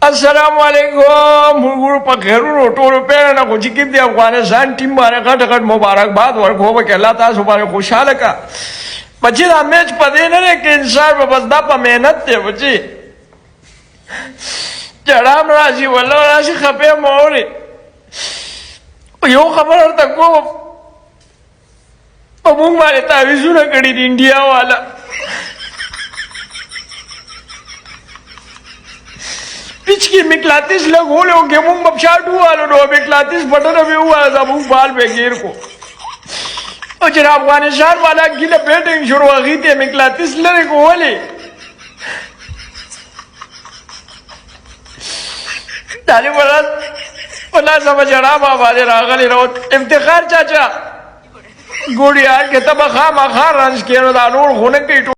السلام علیکم مرګور په خیرونو ټولو پیرانه خو چې کې د افغانستان ټیم باندې غټ غټ مبارکباد ورکوم چې الله تاسو باندې خوشاله کا بچی دا میچ پدې نه کې انسان په بس دا په مهنت دی بچی جړام راځي والله راشي خپه موري یو خبر ورته کوم په موږ باندې تعویذونه کړی دی انډیا والا पिच की मिकलातिस लग हो लो गेमों में शाट हुआ लो मिकलातिस बटन में हुआ जब बाल पे गिर को और जब अफगानिस्तान वाला गिले बैटिंग शुरू हो गई थी मिकलातिस लड़े को वाले ताली बड़ा समझ रहा बाबा दे रागली रोत इफ्तिखार चाचा गोड़ी यार के तब खाम रंस के दानूर होने की